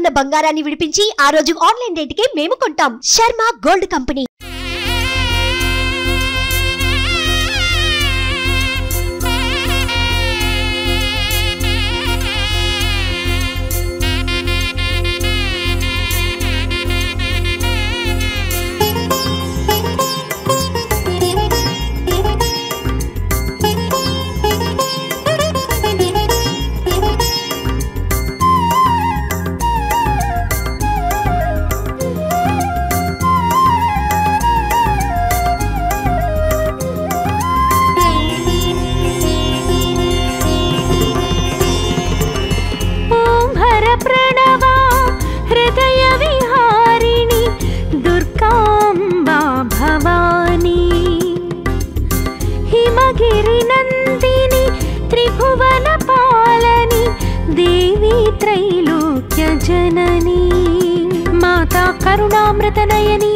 ఉన్న బంగారాన్ని విడిపించి ఆ రోజు ఆన్లైన్ రేటుకే మేము కొంటాం. Sharma gold company. जननी माता करुणामृतनयनी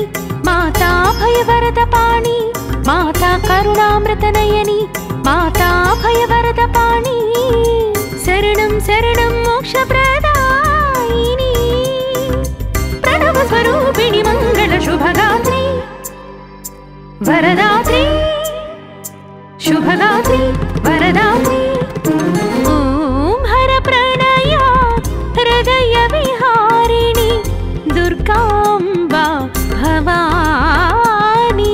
माता भयवरदपाणि माता करुणामृतनयनी माता भयवरदपाणि शरणं शरणं मोक्षप्रदायिनी प्रणव स्वरूपिणी मंगल शुभगात्री वरदात्री शुभगात्री वरदात्री ओम हर प्रणया हृदय विहारिणी दुर्गांबा भवानी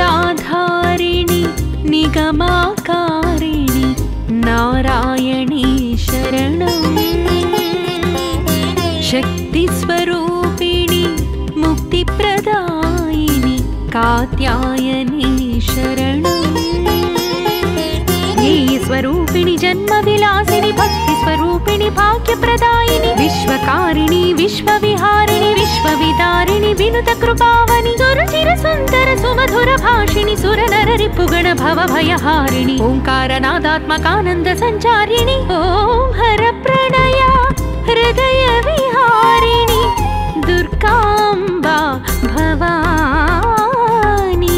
जगदाधारिणी निगमाकारिणी नारायणी शरणं शक्तिस्वरूपिणी मुक्तिप्रदायिनी कात्यायनी शरणं स्वरूपिणी जन्म विलासिनी भक्ति स्वरूपिणी भाग्यप्रदायिनी विश्वकारिणी विश्वविहारिणी विश्वविदारिणी विनुत कृपावनि सुरचिर सुंदर सुमधुर भाषिणी सुरनर रिपुगण भव भयहारिणी ओंकारनादात्मकानंद संचारिणी ओम हर प्रणया हृदय विहारिणी दुर्गांबा भवानी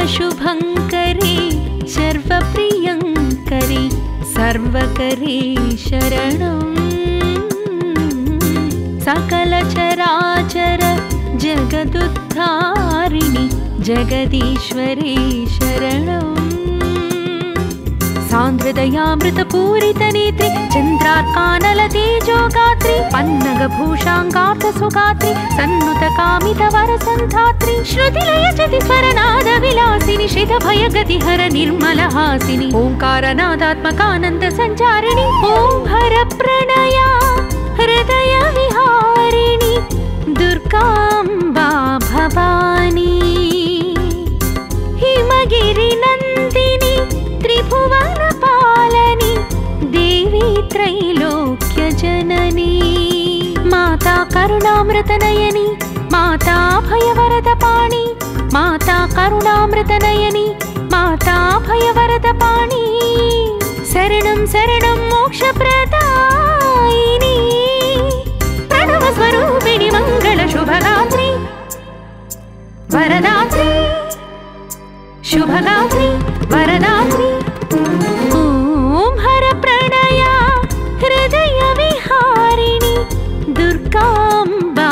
सर्वशुभंकरी सर्वप्रियंकरी सर्वकरी शरणं सकल चराचर जगदुद्धारिणी जगदीश्वरी शरणं सांद्रदयामृतपूरित नेत्री चंद्रार्कानल तेजोगात्री पन्नगभूषांगार्थ सुगात्री सन्नुत कामित वर संधात्री श्रुतिलय चति स्वरनाद विलासिनी श्रित भय गतिहर निर्मल हासिनी ओंकारनादात्मकानंद संचारिणी ओम हर प्रणया हृदय विहारिणी दुर्गांबा भवानी हिमगिरि नंदिनी त्रिभुवन पालनी देवी त्रैलोक्य जननी माता करुणामृतनयनी माता भयवरदपाणि माता करुणामृतनयनी माता भयवरदपाणि शरणं शरणं मोक्षप्रदायिनी प्रणव स्वरूपिणी मंगल शुभगात्री वरदात्री शुभ शुभगात्री वरदात्री ॐ हर प्रणया हृदय विहारिणी दुर्गाम्बा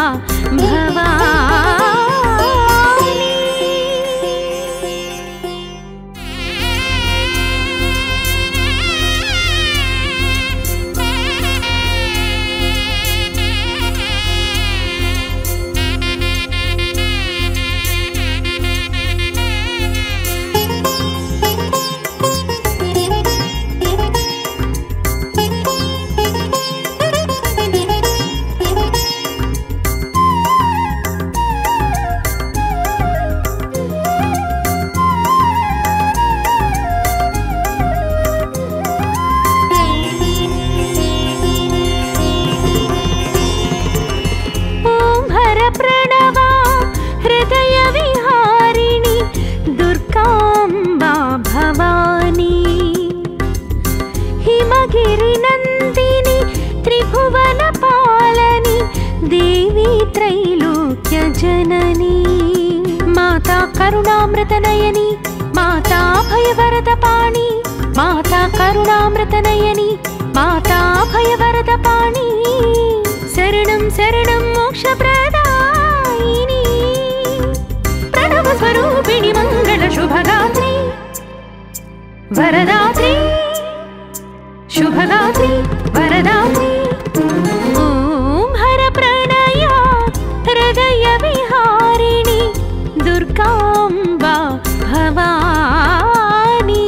भवानी। हिमगिरिनन्दिनी त्रिभुवनपालनी देवी त्रैलोक्यजननी माता करुणामृतनयनी माता भयवरदपाणि माता करुणामृतनयनी माता भयवरदपाणि शरणं शरणं मोक्षप्रदायिनी प्रणवस्वरूपिणि मङ्गलशुभगात्री वरदात्री शुभगात्री वरदात्री ॐ हर प्रणया हृदय विहारिणी दुर्गाम्बा भवानी।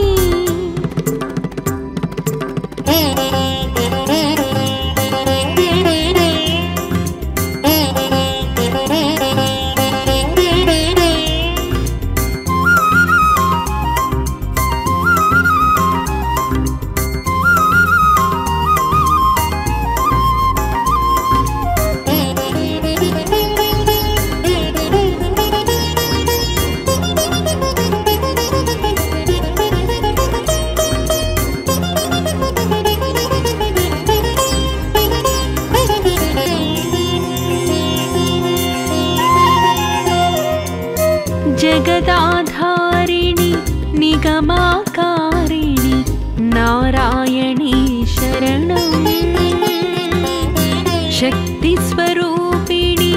जगदाधारिणी निगमाकारिणी नारायणी शरणं शक्तिस्वरूपिणी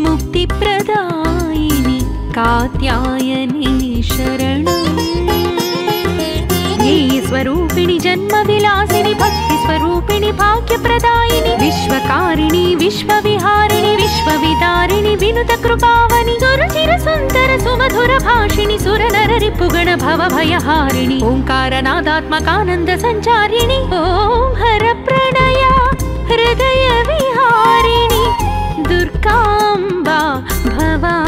मुक्तिप्रदायिनी कात्यायनी शरणं स्वरूपिणी जन्मविलासिनी भक्तिस्वरूपिणी भाग्यप्रदायिनी विश्वकारिणी विश्वविहारिणी विश्वविदारिणी विनुतकृपावनि सुरचिरसुन्दर सुमधुरभाषिणि सुरनररिपुगण भवभयहारिणि ओङ्कारनादात्मकानन्द सञ्चारिणि ॐ हर प्रणया हृदय विहारिणि दुर्गाम्बा भवानी।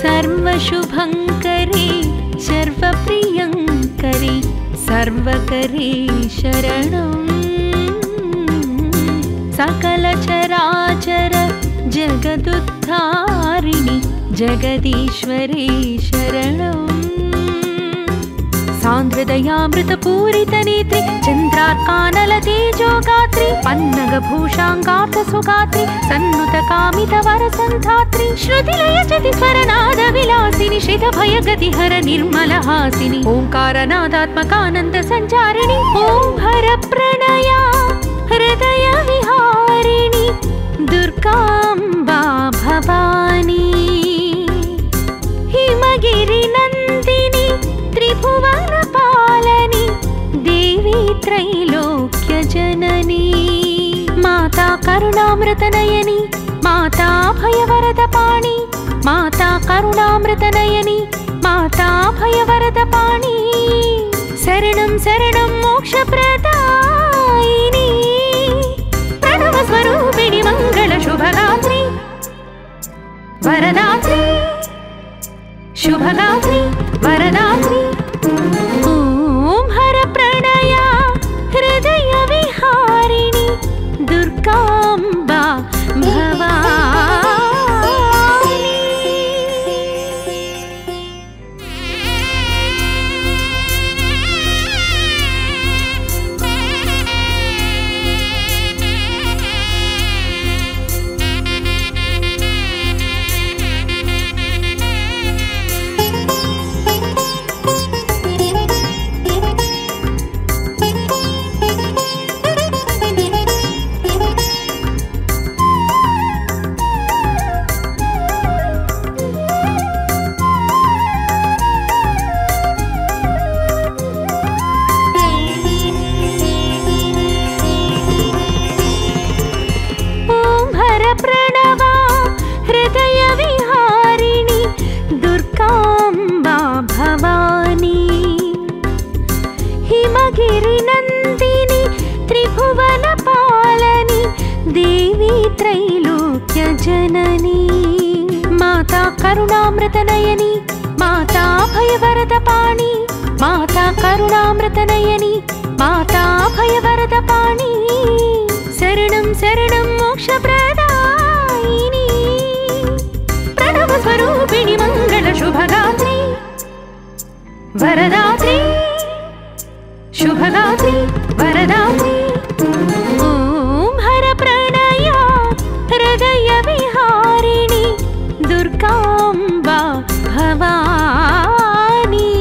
सर्वशुभङ्करी सर्वप्रियङ्करी सर्वकरी शरणं सकलचराचर जगदुद्धारिणि जगदीश्वरी शरणं सान्द्रदयामृतपूरितनेत्रि चन्द्रार्कानलतेजोगात्रि पन्नगभूषाङ्गार्थसुगात्रि सन्नुतकामितवरसन्धात्रि श्रुतिलयचतिस्वरनादविलासिनि श्रितभयगतिहर निर्मलहासिनि ओङ्कारनादात्मकानन्दसञ्चारिणि ॐ हर प्रणया हृदय विहारिणि दुर्गाम्बा भवानी। हिमगिरिनन्दिनी त्रिभुवनपालनी देवी त्रैलोक्यजननी माता करुणामृतनयनी माता भयवरदपाणि माता करुणामृतनयनी माता भयवरदपाणि శరణం శరణం మోక్షప్రదాయిని ప్రణవ స్వరూపిణి మంగళ శుభగాత్రి వరదాత్రి శుభగాత్రి వరదాత్రి ఓం హర ప్రణయ హృదయ విహారిణి దుర్గాంబా భవాని गिरिनन्दिनी त्रिभुवन पालनी देवी त्रैलोक्य जननी माता करुणामृतनयनी माता भयवरदपाणि माता करुणामृतनयनी माता भयवरदपाणि शरणं शरणं मोक्षप्रदायिनी प्रणवस्वरूपिणि मङ्गलशुभगात्रि वरदात्रि शुभगात्रि वरदात्रि ओम हर प्रणय हृदय विहारिणि दुर्गांबा भवानी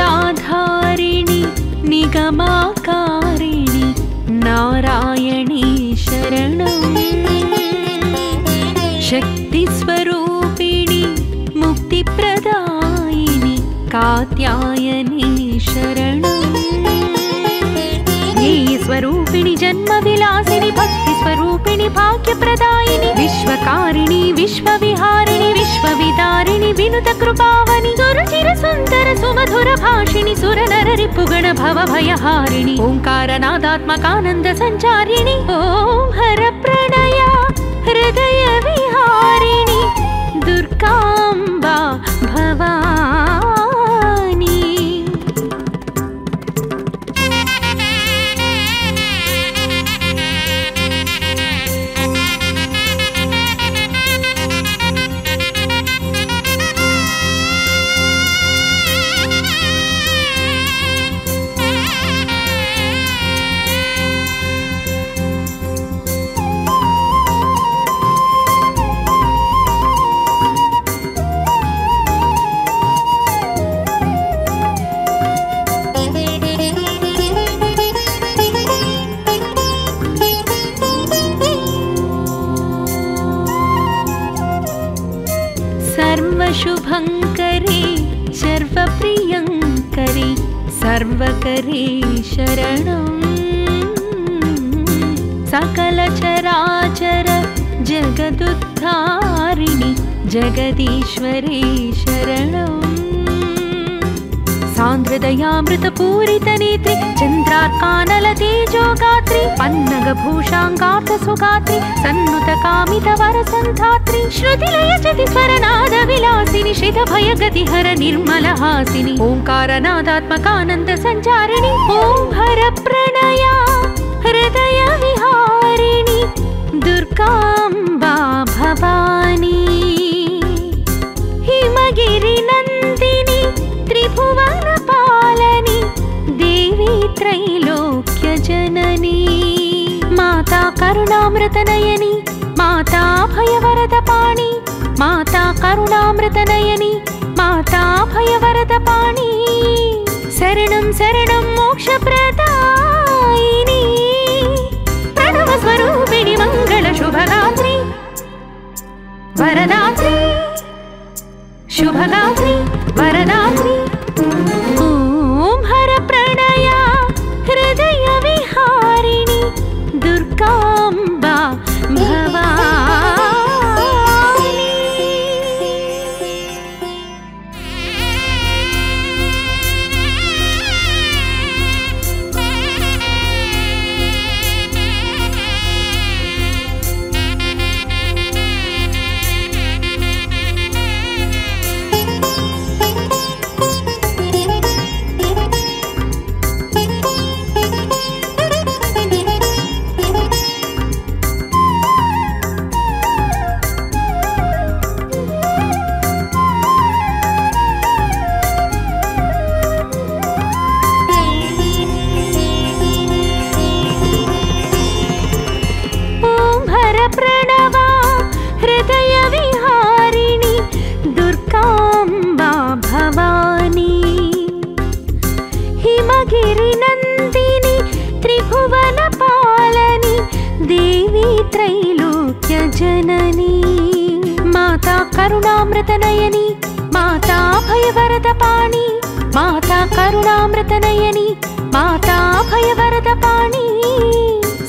जगदाधारिणि निगमाकारिणि नारायणी शरणं शक्तिस्वरूपिणि मुक्तिप्रदायिनि कात्यायनी शरणं स्वरूपिणि जन्मविलासिनि भक्तिस्वरूपिणि भाग्यप्रदायिनि विश्वकारिणि विश्वविहारिणि विश्वविदारिणि विनुतकृपावनि सुरुचिरसुन्दर सुमधुरभाषिणि सुरनररिपुगण भवभयहारिणि ओङ्कारनादात्मकानन्द सञ्चारिणि ॐ हरप्रणय हृदय विहारिणि दुर्गांबा भवानी सर्वशुभङ्करी सर्वप्रियङ्करी सर्वकरी शरणं सकलचराचर जगदुद्धारिणि जगदीश्वरी शरणं सान्द्रदयामृतपूरितनेत्रि चन्द्रार्कानलतेजोगात्रि पन्नगभूषाङ्गार्थसुगात्रि सन्नुतकामितवरसन्धात्रि श्रुतिलयजतिस्वरनादविलासिनि श्रितभयगतिहर निर्मलहासिनि ओङ्कारनादात्मकानन्दसञ्चारिणि ॐ हरप्रणया हृदय विहारिणि दुर्गांबा भवानी हिमगिरिनन्दिनि त्रिभुवन पालनी देवी त्रैलोक्य जननी కరుణామృతనయని మాతా భయవరదపాణి మాతా కరుణామృతనయని మాతా భయవరదపాణి శరణం శరణం మోక్షప్రదాయిని ప్రణవ స్వరూపిణి మంగళ శుభగాత్రి వరదాత్రి శుభగాత్రి వరదాత్రి ఓం హర ప్రణయ హృదయ విహారిణి దుర్గాంబా భవాని गिरिनन्दिनी त्रिभुवनपालनी देवी त्रैलोक्यजननी माता करुणामृतनयनी माता भयवरदपाणि माता करुणामृतनयनी माता भयवरदपाणि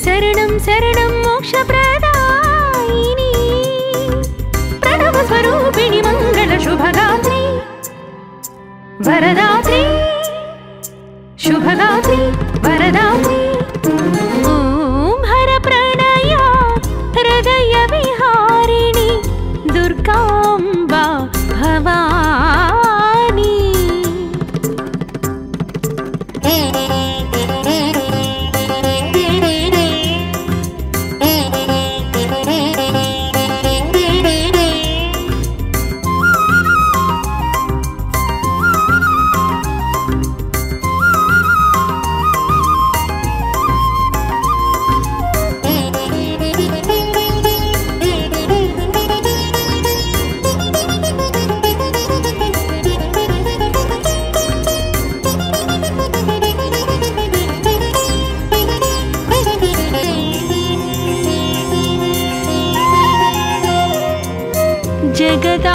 शरणं शरणं मोक्षप्रदायिनी प्रणवस्वरूपिणि मङ्गलशुभगात्रि वरदात्रि शुभगात्रि वरदात्रि ओम हर प्रणय हृदय विहारिणि दुर्गांबा भवानी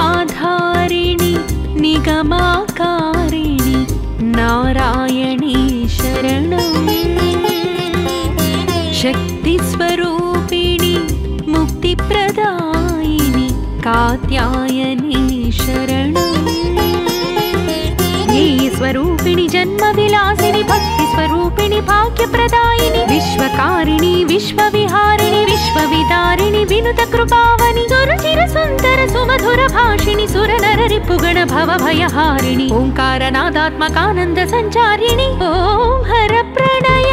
जगदाधारिणि निगमाकारिणि नारायणी शरणं शक्तिस्वरूपिणि मुक्तिप्रदायिनि कात्यायनी शरणं स्वरूपिणि जन्मविलासिनि भक्तिस्वरूपिणि भाग्यप्रदायिनि विश्वकारिणि विश्वविहारिणि विश्वविदारिणि विनुतकृपावनि सुरचिरसुन्दर सुमधुरभाषिणि सुरनररिपुगण भवभयहारिणि ओङ्कारनादात्मकानन्द सञ्चारिणि ॐ हरप्रणय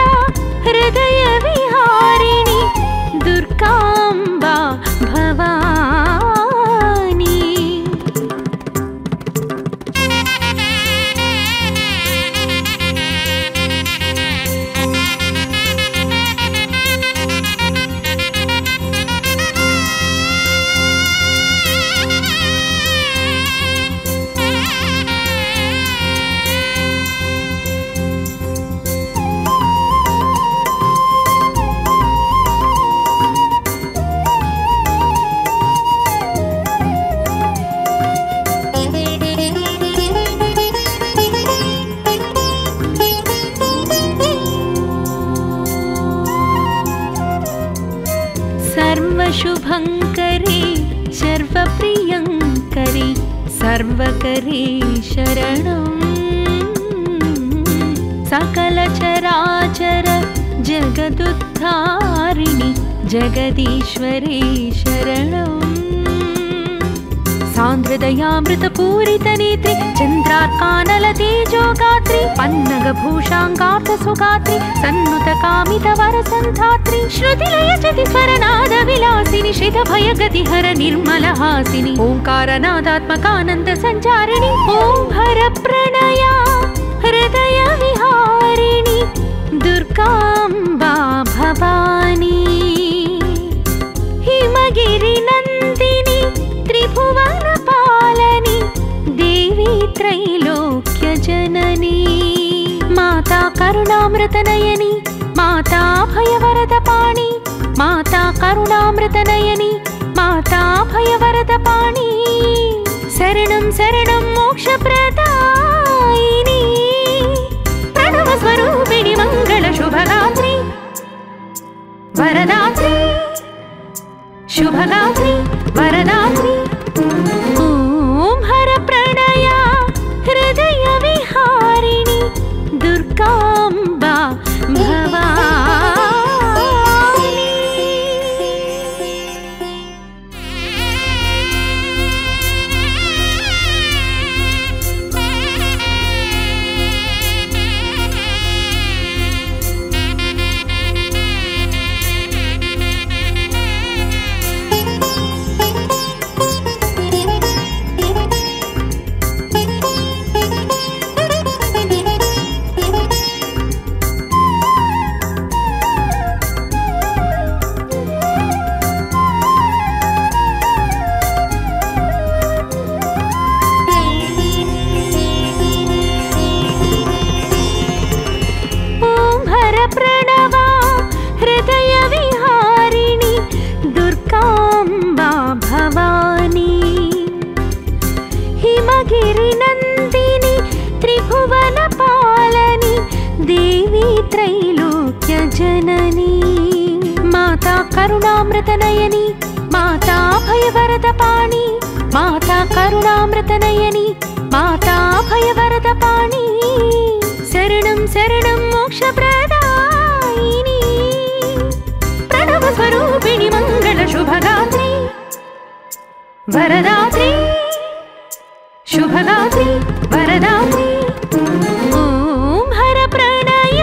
हृदय विहारिणि दुर्गांबा भवानी सर्वशुभङ्करे सर्वप्रियङ्करे सर्वकरे शरणं सकलचराचर जगदुद्धारिणि जगदीश्वरे शरणं सान्द्रदयामृतपूरितनेत्रि चन्द्रार्कानलतेजोगात्रि पन्नगभूषाङ्गार्थसुगात्रि सन्नुतकामितवरसन्धात्रि श्रुतिलयचतिस्वरनादविलासिनि श्रितभयगतिहर निर्मलहासिनि ओङ्कारनादात्मकानन्दसञ्चारिणि ॐ हरप्रणया हृदय विहारिणि दुर्गांबा भवानी కరుణామృతనయని మాతా భయవరదపాణి మాతా కరుణామృతనయని మాతా భయవరదపాణి శరణం శరణం మోక్షప్రదాయిని ప్రణవ స్వరూపిణి మంగళ శుభగాత్రి వరదాత్రి శుభగాత్రి వరదాత్రి ఓం హర ప్రణయ హృదయ విహారిణి దుర్గాంబా భవాని गिरिनन्दिनी त्रिभुवन पालनी देवी त्रैलोक्य जननी माता करुणामृतनयनी माता भयवरदपाणि माता करुणामृतनयनी माता भयवरदपाणि शरणं शरणं मोक्षप्रदायिनी प्रणव स्वरूपिणि मंगल शुभगात्री वरदात्री शुभगात्री वरदात्री ओम हर प्रणय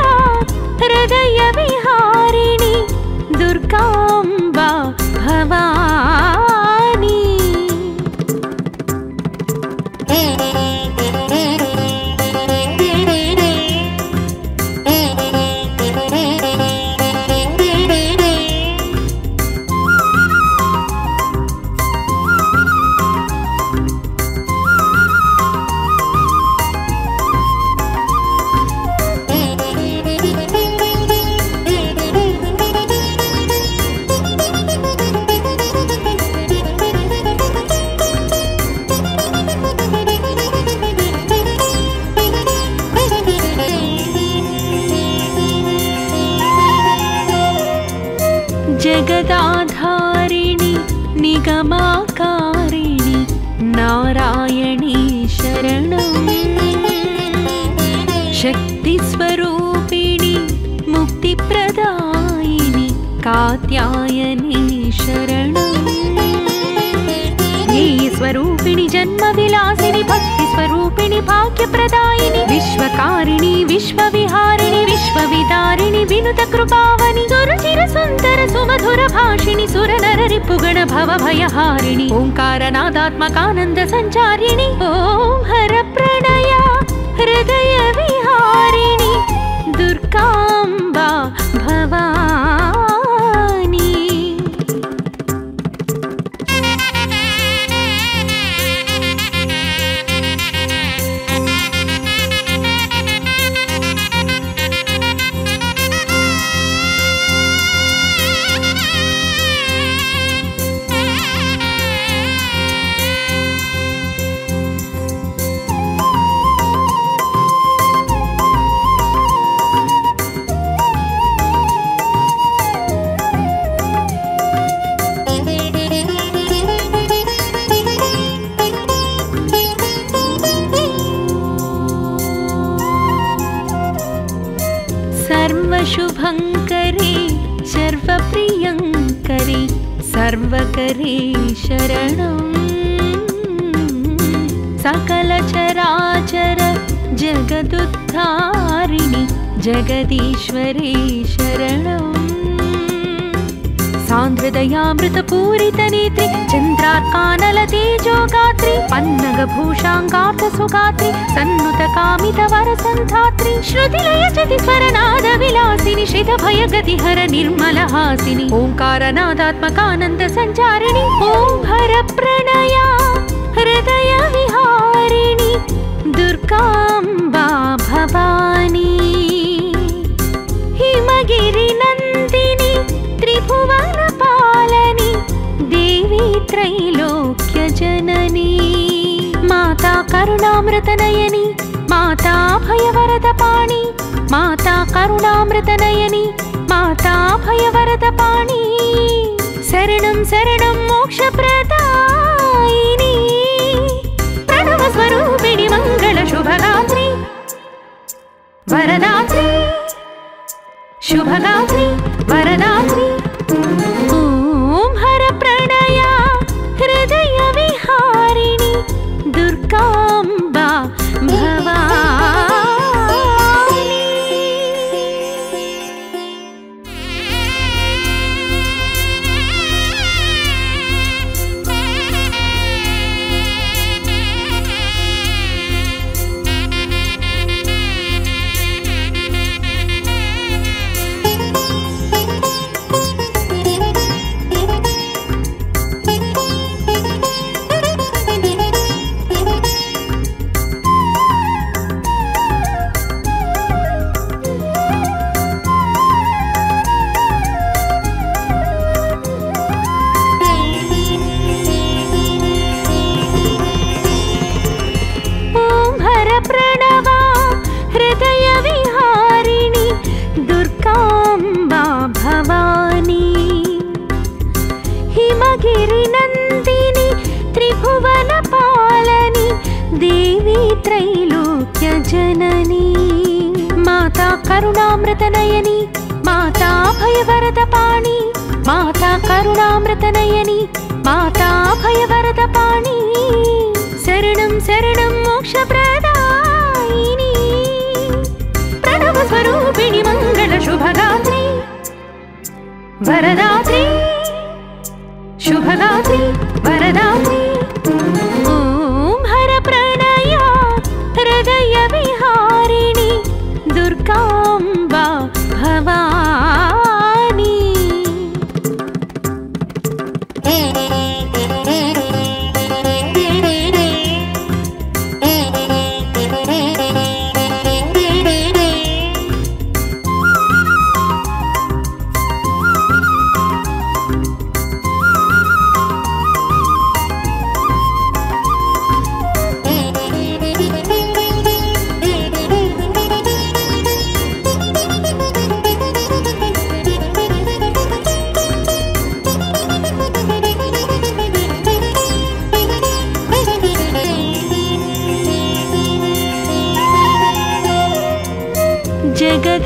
हृदय विहारिणि दुर्गांबा भवानी जगदाधारिणि निगमाकारिणि नारायणी शरणं शक्तिस्वरूपिणि मुक्तिप्रदायिनि कात्यायनी शरणं स्वरूपिणि जन्मविलासिनि भक्तिस्वरूपिणि भाग्यप्रदायिनि विश्वकारिणि विश्वविहारिणि विश्वविदारिणि विनुतकृपावनि सुरचिरसुन्दर सुमधुरभाषिणि सुरनररिपुगण भवभयहारिणि ओङ्कारनादात्मकानन्द सञ्चारिणि ॐ हरप्रणया हृदय विहारिणि दुर्गांबा भवानी सर्वशुभङ्करी सर्वप्रियङ्करी सर्वकरी शरणं सकलचराचर जगदुद्धारिणि जगदीश्वरी शरणं सान्द्रदयामृतपूरितनेत्रि चन्द्रार्कानलतेजोगात्रि पन्नगभूषाङ्गार्थसुगात्रि सन्नुतकामितवरसन्धात्रि श्रुतिलयचतिस्वरनादविलासिनि श्रितभयगतिहर निर्मलहासिनि ओङ्कारनादात्मकानन्दसञ्चारिणि ॐ हरप्रणया हृदय विहारिणि दुर्गांबा भवानी हिमगिरि नन्दिनि त्रिभुवन पालनि देवी त्रैलोक्य जननी माता करुणामृतनयनि माता भयवरदपाणि माता करुणामृतनयनि माता भयवरदपाणि शरणं शरणं मोक्षप्रदायिनी प्रणवस्वरूपिणि मंगल शुभगात्री वरदात्री शुभगात्री वरदात्री ॐ हरप्रणया हृदयविहारिणि दुर्गाम्बा भवानी गिरिनन्दिनि त्रिभुवन पालनि देवी त्रैलोक्य जननी माता करुणामृतनयनि माता भयवरदपाणि माता करुणामृतनयनि माता भयवरदपाणि शरणं शरणं मोक्षप्रदायिनी प्रणवस्वरूपिणि मंगल शुभगात्री वरदात्री शुभगात्री वरदात्री ॐ हरप्रणया हृदयविहारिणि दुर्गाम्बा भवानी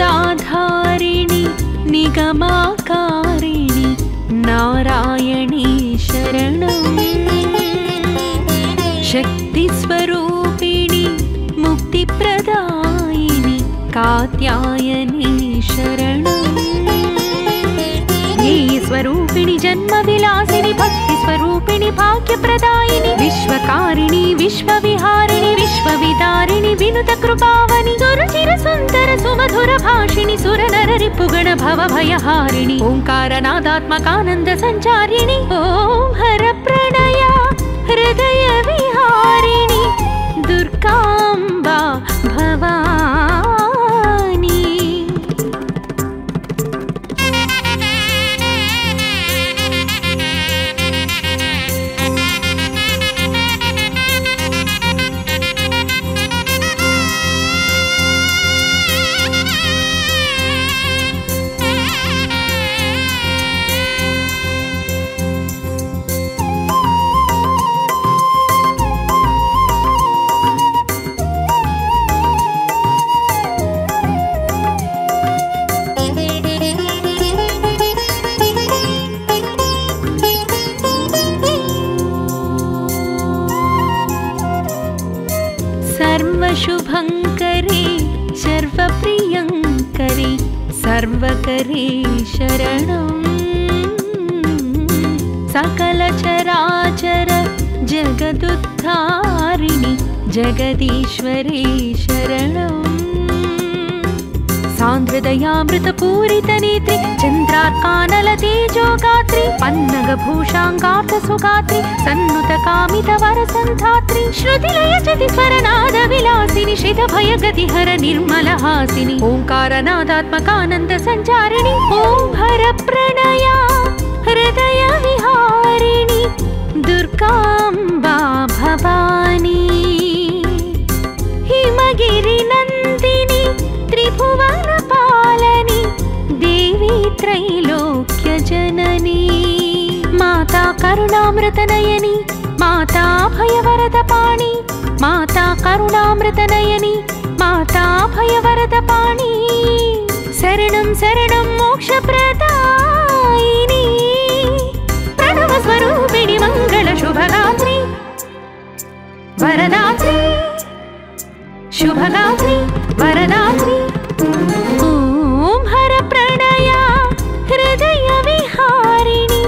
जगदाधारिणि निगमाकारिणि नारायणी शरणं शक्तिस्वरूपिणि मुक्तिप्रदायिनि कात्यायनी शरणं ज्ञेयस्वरूपिणि जन्मविलासिनि भक्तिस्वरूपिणि भाग्यप्रदायिनि विश्वकारिणि विश्वविहारिणि विश्वविदारिणि विनुतकृपावनि सुरचिरसुन्दर सुमधुर भाषिणि सुरनररिपुगण भवभयहारिणि ओङ्कारनादात्मकानन्द सञ्चारिणि ॐ हरप्रणया हृदयविहारिणि दुर्गाम्बा भवानी सर्वशुभङ्करे सर्वप्रियङ्करे सर्वकरे शरणं सकलचराचर जगदुद्धारिणि जगदीश्वरे शरणं सान्द्रदयामृतपूरितनेत्रि चन्द्रार्कानलतेजोगात्रि पन्नगभूषाङ्गार्थसुगात्रि सन्नुतकामितवरसन्धात्रि श्रुतिलयजति स्वरनादविलासिनि श्रितभयगतिहर निर्मलहासिनि ओङ्कारनादात्मकानन्दसञ्चारिणि ॐ हरप्रणया हृदयविहारिणि दुर्गाम्बा भवानी हिमगिरिनन्दिनी त्रिभुवनपालनी देवी त्रैलोक्यजननी माता करुणामृतनयनी माता भयवरदपाणि माता करुणामृतनयनी माता भयवरदपाणि शरणं शरणं मोक्षप्रदायिनी प्रणवस्वरूपिणि मङ्गलशुभगात्रि वरदात्रि शुभगात्रि वरदात्रि ॐ हरप्रणया हृदयविहारिणि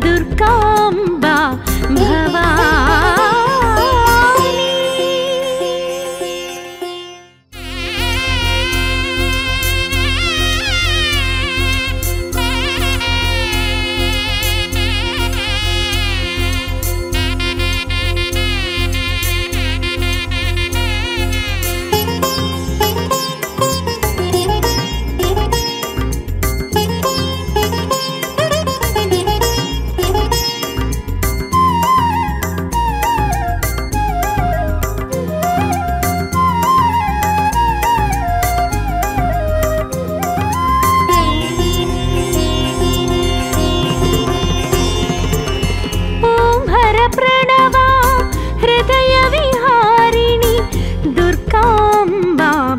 दुर्गाम्बा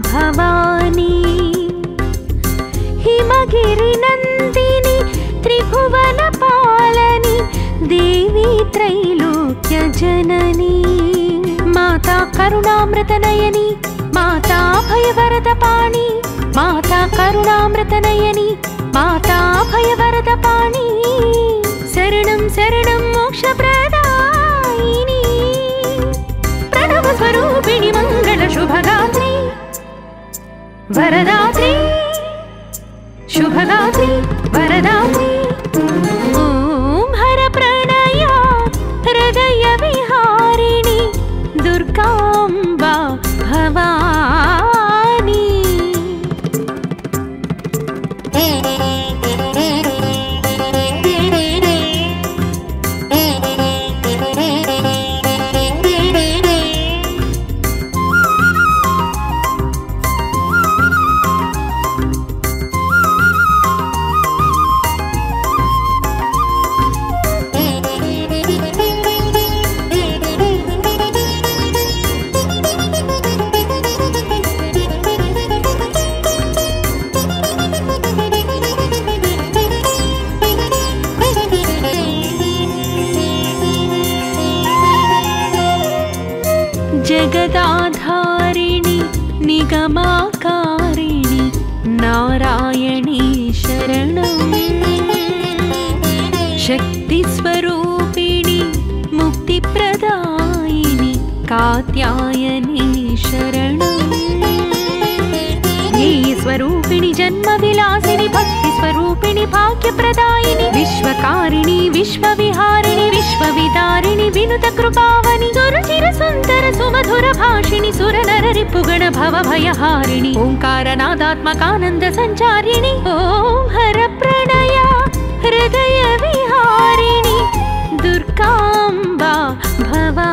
भवानी हिमगिरिनन्दिनी त्रिभुवनपालनी देवी त्रैलोक्यजननी माता करुणामृतनयनी माता भयवरदपाणि माता करुणामृतनयनी माता भयवरदपाणि शरणं शरणं मोक्षप्रदायिनी प्रणवस्वरूपिणि मङ्गलशुभगात्रि वरदात्रि शुभगात्रि वरदात्रि ॐ हरप्रणया हृदयविहारिणि दुर्गाम्बा भवानी जगदाधारिणि निगमाकारिणि नारायणी शरणं शक्तिस्वरूपिणि मुक्तिप्रदायिनि कात्यायनी शरणं स्वरूपिणि जन्मविलासिनि भक्तिस्वरूपिणि भाग्यप्रदायिनि विश्वकारिणि विश्वविहारिणि विश्वविदारिणि विनुतकृपावनि सुरचिरसुन्दर सुमधुरभाषिणि सुरनररिपुगण भवभयहारिणि ओङ्कारनादात्मकानन्दसञ्चारिणि ॐ हरप्रणया हृदयविहारिणि दुर्गाम्बा भवानी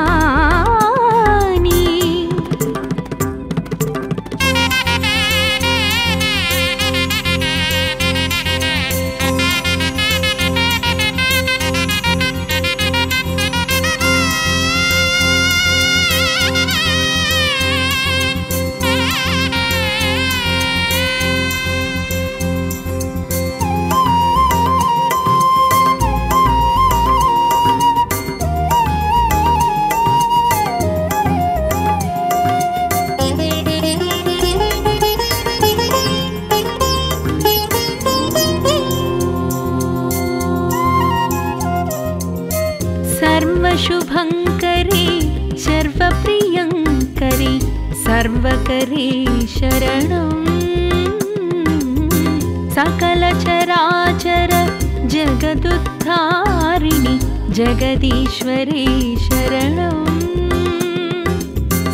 सर्वशुभङ्करी सर्वप्रियङ्करी सर्वकरी शरणं सकल चराचर जगदुद्धारिणि जगदीश्वरी शरणम्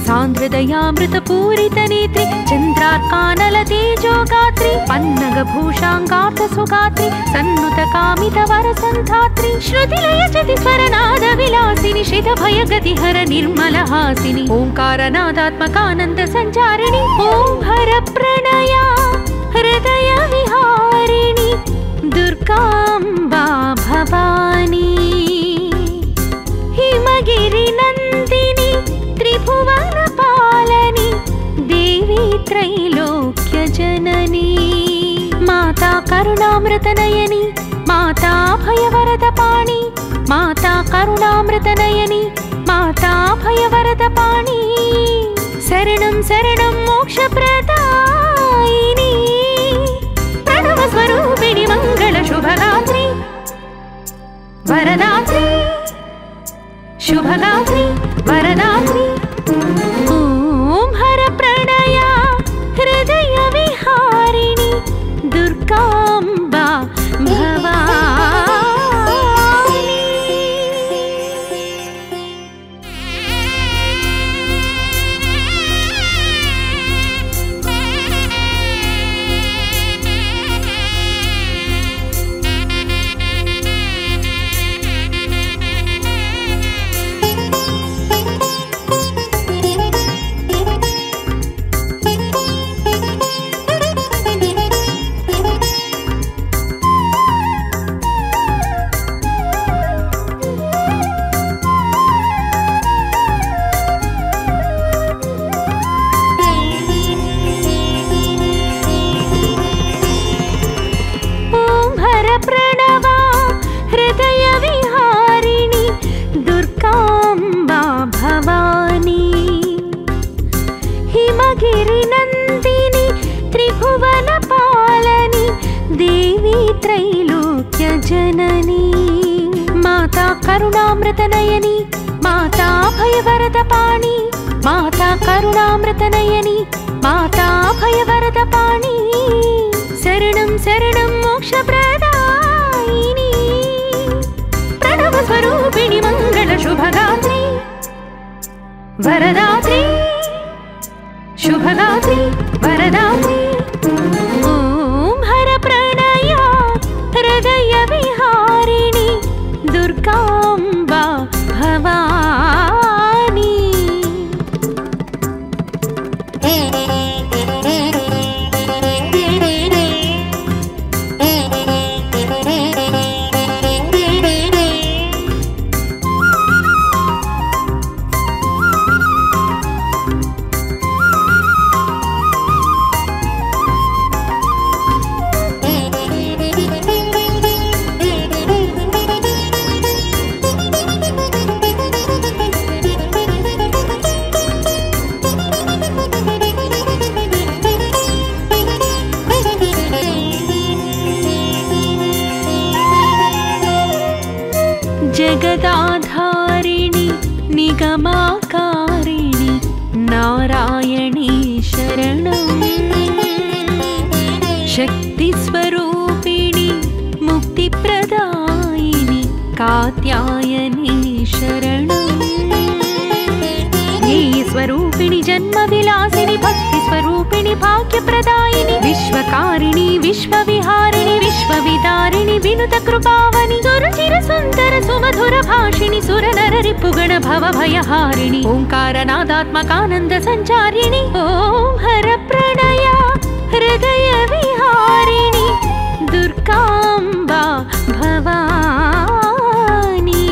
सान्द्रदयामृतपूरितनेत्रि चन्द्रार्कानलतेजोगात्रि पन्नगभूषाङ्गार्थसुगात्रि सन्नुतकामितवरसन्धात्रि श्रुतिलयचतिस्वरनादविलासिनि श्रितभयगतिहर निर्मलहासिनि ओङ्कारनादात्मकानन्दसञ्चारिणि ॐ हरप्रणया हृदयविहारिणि दुर्गाम्बा भवानी हिमगिरिनन्दिनि त्रिभुवनपालनि देवी त्रैलोक्यजननी माता करुणामृतनयनि माता भयवरदपाणि माता करुणामृतनयनि माता भयवरदपाणि शरणं शरणं मोक्षप्रदायिनी प्रणवस्वरूपिणि मङ्गलशुभगात्रि वरदात्रि शुभगात्रि वरदात्रि ॐ हरप्रणया हृदयविहारिणि दुर्गाम्बा भवानी हिमगिरिनन्दिनि त्रिभुवनपालनि देवी त्रैलोक्यजननी माता करुणामृतनयनि माता भयवरदपाणि माता करुणामृतनयनि माता भयवरदपाणि शरणं शरणं मोक्षप्रदायिनी प्रणवस्वरूपिणि मङ्गलशुभगात्रि वरदात्रि शुभगात्रि वरदात्रि ॐ हरप्रणया हृदयविहारिणि दुर्गाम्बा भवानी जगदाधारिणि निगमाकारिणि नारायणी शरणम् शक्तिस्वरूपिणि मुक्तिप्रदायिनि कात्यायनी शरणम् ज्ञेयस्वरूपिणि जन्मविलासिनि भक्तिस्वरूपिणि भाग्यप्रदायिनि विश्वकारिणि विश्वविहारिणि विश्वविदारिणि विनुतकृपावनि सुरुचिरसुन्दर सुमधुरभाषिणि सुरनररिपुगण भवभयहारिणि ओङ्कारनादात्मकानन्दसञ्चारिणि ॐ हरप्रणया हृदयविहारिणि दुर्गाम्बा भवानी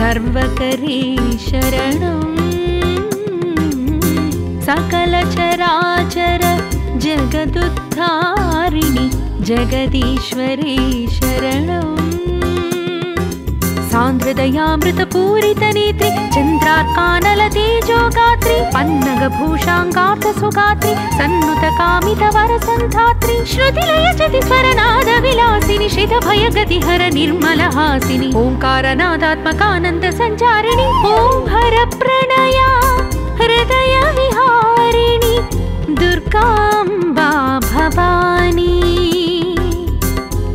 सर्वकरी शरणम् सकलचराचर जगदुद्धारिणि जगदीश्वरी शरणम् सान्द्रदयामृतपूरितनेत्रि चन्द्रार्कानलतेजोगात्रि पन्नगभूषाङ्गार्थसुगात्रि सन्नुतकामितवरसन्धात्रि श्रुतिलयजतिस्वरनादविलासिनि श्रितभयगतिहर निर्मलहासिनि ओङ्कारनादात्मकानन्दसञ्चारिणि ॐ हरप्रणया हृदयविहारिणि दुर्गाम्बा भवानी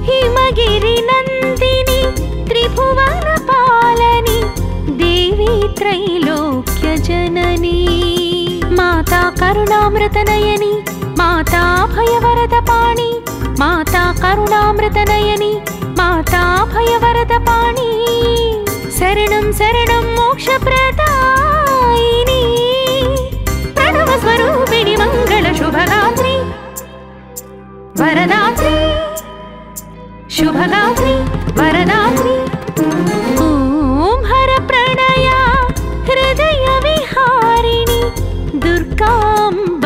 हिमगिरिनन्दिनी त्रिभुवनपालनी देवी त्रैलोक्यजननी माता करुणामृतनयनी माता भयवरदपाणि माता करुणामृतनयनी माता भयवरदपाणि शरणं शरणं मोक्षप्रदायिनी प्रणवस्वरूपिणि मङ्गलशुभगात्रि वरदात्रि शुभगात्रि वरदात्रि ॐ हरप्रणया हृदयविहारिणि दुर्गाम्बा